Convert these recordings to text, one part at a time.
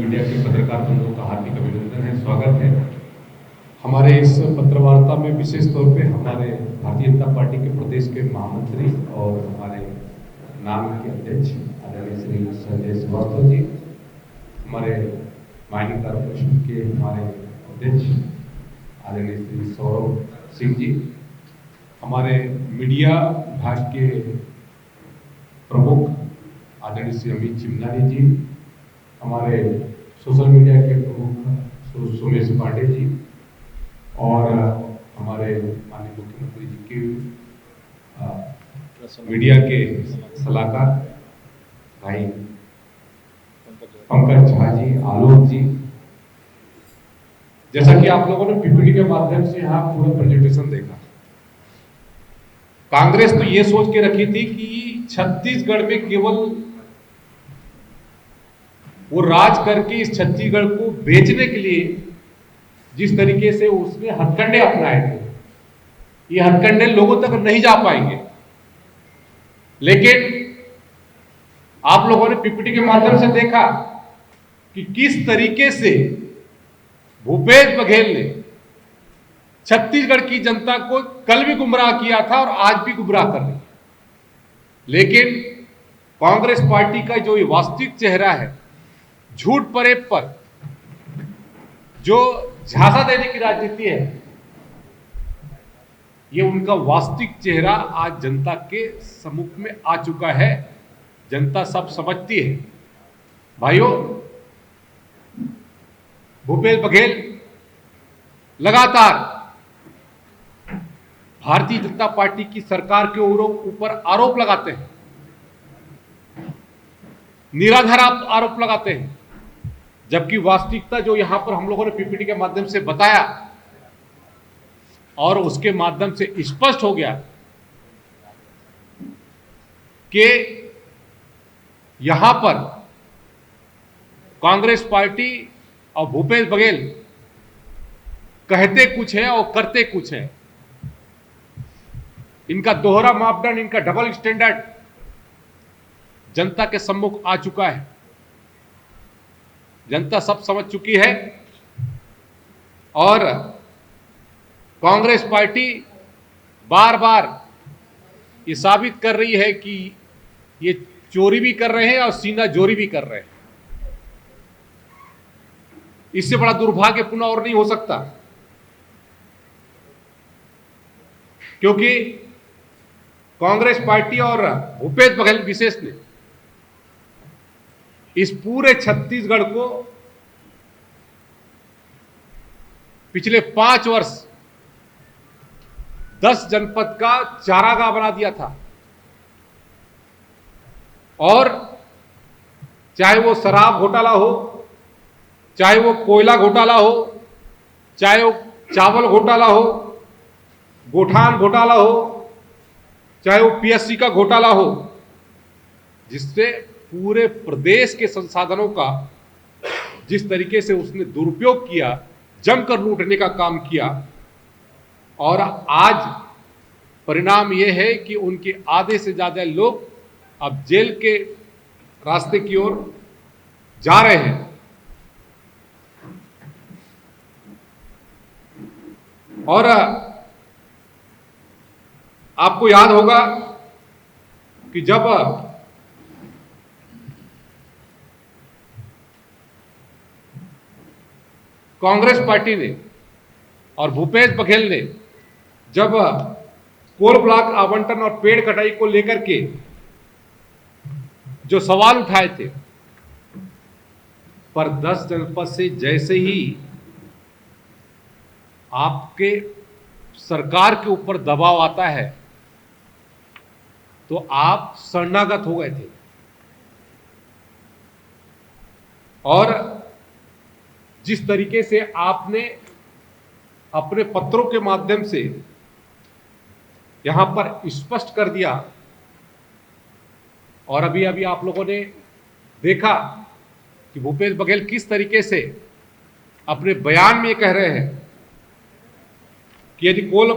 Media के पत्रकार बंधुओं का हार्दिक अभिनंदन है, स्वागत है। हमारे इस पत्रवार्ता में विशेष तौर पे हमारे भारतीय जनता पार्टी के प्रदेश के महामंत्री और हमारे नाम के अध्यक्ष आदरणीय श्री संजय श्रीवास्तव जी, हमारे माइनिंग कॉर्पोरेशन के हमारे अध्यक्ष आदरणीय श्री सौरभ सिंह जी, हमारे मीडिया विभाग के प्रमुख आदरणीय श्री अमित चिमनानी जी, हमारे सोशल मीडिया के प्रमुख सुमेश पांडे जी और हमारे माननीय मुख्यमंत्री जी के मीडिया के सलाहकार भाई पंकज झा जी, आलोक जी। जैसा कि आप लोगों ने पीपीटी के माध्यम से यहाँ पूरा प्रेजेंटेशन देखा, कांग्रेस तो ये सोच के रखी थी कि छत्तीसगढ़ में केवल वो राज करके इस छत्तीसगढ़ को बेचने के लिए जिस तरीके से उसने हथकंडे अपनाए थे, ये हथकंडे लोगों तक नहीं जा पाएंगे। लेकिन आप लोगों ने पीपीटी के माध्यम से देखा कि किस तरीके से भूपेश बघेल ने छत्तीसगढ़ की जनता को कल भी गुमराह किया था और आज भी गुमराह कर रही है। लेकिन कांग्रेस पार्टी का जो ये वास्तविक चेहरा है, झूठ फरेब पर जो झांसा देने की राजनीति है, ये उनका वास्तविक चेहरा आज जनता के सम्मुख में आ चुका है। जनता सब समझती है। भाइयों, भूपेश बघेल लगातार भारतीय जनता पार्टी की सरकार के ऊपर आरोप लगाते हैं, निराधार आरोप लगाते हैं, जबकि वास्तविकता जो यहां पर हम लोगों ने पीपीटी के माध्यम से बताया और उसके माध्यम से स्पष्ट हो गया कि यहां पर कांग्रेस पार्टी और भूपेश बघेल कहते कुछ है और करते कुछ है। इनका दोहरा मापदंड, इनका डबल स्टैंडर्ड जनता के सम्मुख आ चुका है। जनता सब समझ चुकी है और कांग्रेस पार्टी बार बार ये साबित कर रही है कि ये चोरी भी कर रहे हैं और सीना जोरी भी कर रहे हैं। इससे बड़ा दुर्भाग्यपूर्ण और नहीं हो सकता, क्योंकि कांग्रेस पार्टी और भूपेश बघेल विशेष ने इस पूरे छत्तीसगढ़ को पिछले 5 वर्ष 10 जनपद का चारागाह बना दिया था। और चाहे वो शराब घोटाला हो, चाहे वो कोयला घोटाला हो, चाहे वो चावल घोटाला हो, गोठान घोटाला हो, चाहे वो पीएससी का घोटाला हो, जिससे पूरे प्रदेश के संसाधनों का जिस तरीके से उसने दुरुपयोग किया, जमकर लूटने का काम किया। और आज परिणाम यह है कि उनके आधे से ज्यादा लोग अब जेल के रास्ते की ओर जा रहे हैं। और आपको याद होगा कि जब कांग्रेस पार्टी ने और भूपेश बघेल ने जब कोल ब्लॉक आवंटन और पेड़ कटाई को लेकर के जो सवाल उठाए थे, पर 10 जनपद से जैसे ही आपके सरकार के ऊपर दबाव आता है तो आप शरणागत हो गए थे। और जिस तरीके से आपने अपने पत्रों के माध्यम से यहां पर स्पष्ट कर दिया, और अभी अभी आप लोगों ने देखा कि भूपेश बघेल किस तरीके से अपने बयान में कह रहे हैं कि यदि कोल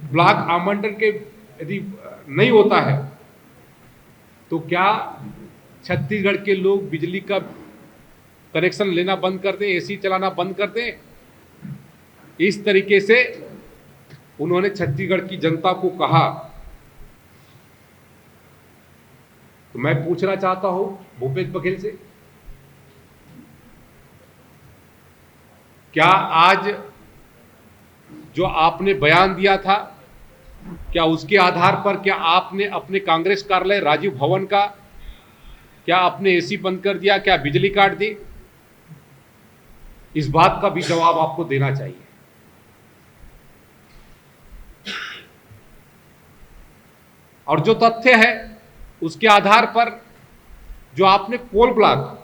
ब्लॉक आवंटन के यदि नहीं होता है तो क्या छत्तीसगढ़ के लोग बिजली का कनेक्शन लेना बंद कर दें, एसी चलाना बंद कर दें। इस तरीके से उन्होंने छत्तीसगढ़ की जनता को कहा। तो मैं पूछना चाहता हूं भूपेश बघेल से, क्या आज जो आपने बयान दिया था, क्या उसके आधार पर क्या आपने अपने कांग्रेस कार्यालय राजीव भवन का क्या आपने एसी बंद कर दिया, क्या बिजली काट दी? इस बात का भी जवाब आपको देना चाहिए। और जो तथ्य है उसके आधार पर जो आपने कोल ब्लॉक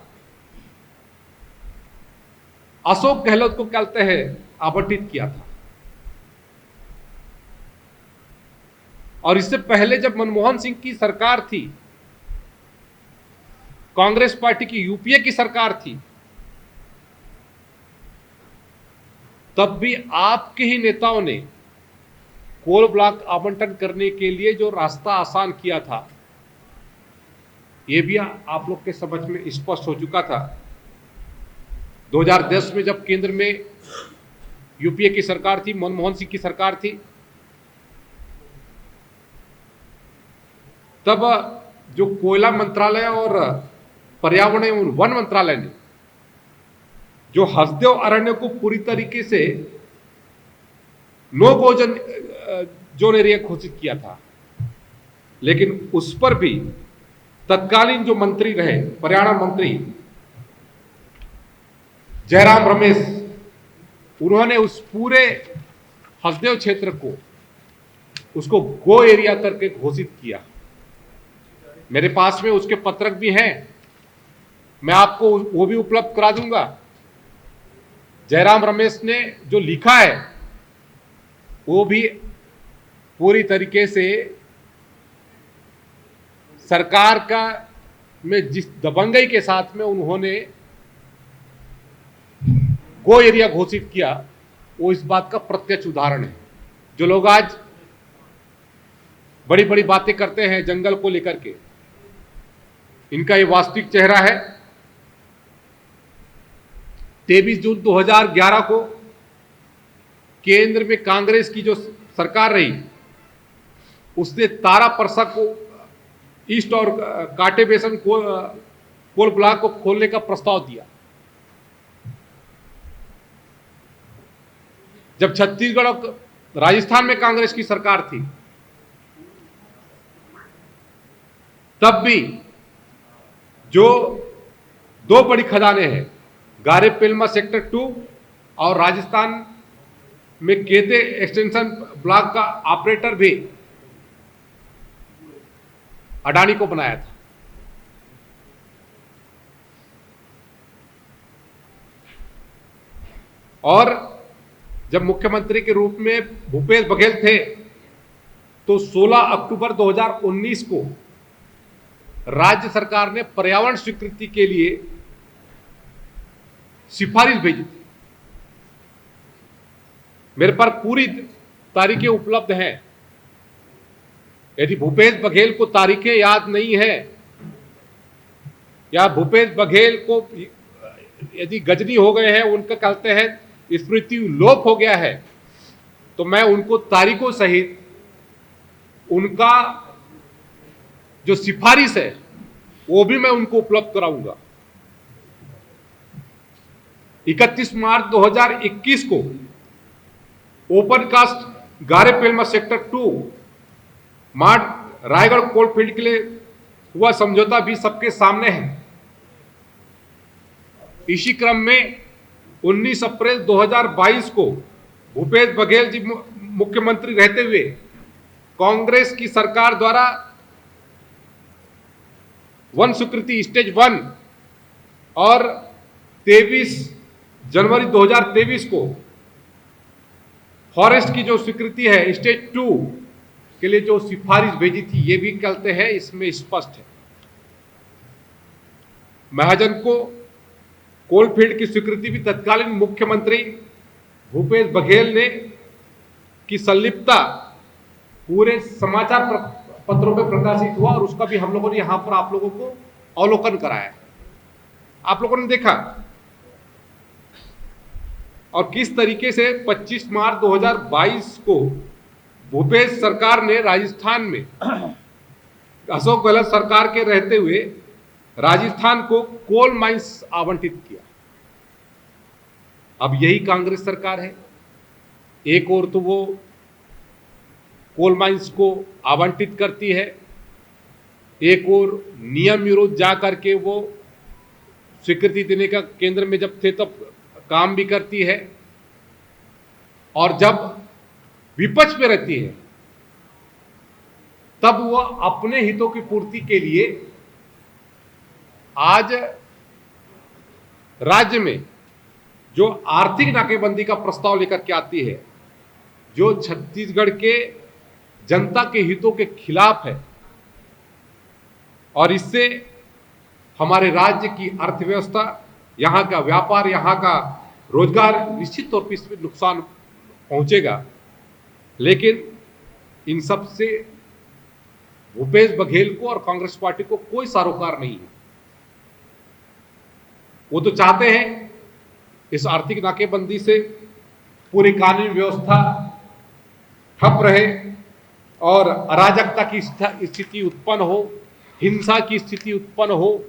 अशोक गहलोत को कहते हैं आवंटित किया था, और इससे पहले जब मनमोहन सिंह की सरकार थी, कांग्रेस पार्टी की यूपीए की सरकार थी, तब भी आपके ही नेताओं ने कोल ब्लॉक आवंटन करने के लिए जो रास्ता आसान किया था, यह भी आप लोग के समझ में स्पष्ट हो चुका था। 2010 में जब केंद्र में यूपीए की सरकार थी, मनमोहन सिंह की सरकार थी, तब जो कोयला मंत्रालय और पर्यावरण एवं वन मंत्रालय ने जो हसदेव अरण्य को पूरी तरीके से नो गो जोन एरिया घोषित किया था, लेकिन उस पर भी तत्कालीन जो मंत्री रहे, पर्यावरण मंत्री जयराम रमेश, उन्होंने उस पूरे हसदेव क्षेत्र को उसको गो एरिया करके घोषित किया। मेरे पास में उसके पत्रक भी हैं, मैं आपको वो भी उपलब्ध करा दूंगा। जयराम रमेश ने जो लिखा है वो भी पूरी तरीके से सरकार का में जिस दबंगई के साथ में उन्होंने गो एरिया घोषित किया, वो इस बात का प्रत्यक्ष उदाहरण है। जो लोग आज बड़ी बड़ी बातें करते हैं जंगल को लेकर के, इनका ये वास्तविक चेहरा है। 23 जून 2011 को केंद्र में कांग्रेस की जो सरकार रही, उसने तारा परसा को ईस्ट और कांटे बेसन कोल ब्लॉक को खोलने का प्रस्ताव दिया। जब छत्तीसगढ़ और राजस्थान में कांग्रेस की सरकार थी, तब भी जो दो बड़ी खदानें हैं, गारे पेलमा सेक्टर 2 और राजस्थान में केते एक्सटेंशन ब्लॉक का ऑपरेटर भी अडानी को बनाया था। और जब मुख्यमंत्री के रूप में भूपेश बघेल थे, तो 16 अक्टूबर 2019 को राज्य सरकार ने पर्यावरण स्वीकृति के लिए सिफारिश भेजी थी। मेरे पर पूरी तारीखें उपलब्ध हैं। यदि भूपेश बघेल को तारीखें याद नहीं है, या भूपेश बघेल को यदि गजनी हो गए हैं, उनका कहते हैं स्मृति लोप हो गया है, तो मैं उनको तारीखों सहित उनका जो सिफारिश है वो भी मैं उनको उपलब्ध कराऊंगा। 31 मार्च 2021 को ओपन कास्ट गारे Pelma sector 2 mart Raigarh coalfield के लिए हुआ समझौता भी सबके सामने है। इसी क्रम में 19 अप्रैल 2022 को भूपेश बघेल जी मुख्यमंत्री रहते हुए कांग्रेस की सरकार द्वारा वन स्वीकृति स्टेज 1 और 23 जनवरी 2023 को फॉरेस्ट की जो स्वीकृति है स्टेज 2 के लिए जो सिफारिश भेजी थी, ये भी कहते हैं इसमें स्पष्ट है। महाजन को कोलफील्ड की स्वीकृति भी तत्कालीन मुख्यमंत्री भूपेश बघेल ने की संलिप्तता पूरे समाचार पत्रों में प्रकाशित हुआ, और उसका भी हम लोगों ने यहां पर आप लोगों को अवलोकन कराया। आप लोगों ने देखा और किस तरीके से 25 मार्च 2022 को भूपेश सरकार ने राजस्थान में अशोक गहलोत सरकार के रहते हुए राजस्थान को कोल माइंस आवंटित किया। अब यही कांग्रेस सरकार है, एक और तो वो कोल माइंस को आवंटित करती है, एक और नियम विरोध जा करके वो स्वीकृति देने का केंद्र में जब थे तब काम भी करती है, और जब विपक्ष में रहती है तब वो अपने हितों की पूर्ति के लिए आज राज्य में जो आर्थिक नाकेबंदी का प्रस्ताव लेकर के आती है, जो छत्तीसगढ़ के जनता के हितों के खिलाफ है, और इससे हमारे राज्य की अर्थव्यवस्था, यहाँ का व्यापार, यहाँ का रोजगार निश्चित तौर पर इसमें नुकसान पहुंचेगा। लेकिन इन सब से भूपेश बघेल को और कांग्रेस पार्टी को कोई सरोकार नहीं है। वो तो चाहते हैं इस आर्थिक नाकेबंदी से पूरी कानूनी व्यवस्था ठप रहे और अराजकता की स्थिति उत्पन्न हो, हिंसा की स्थिति उत्पन्न हो,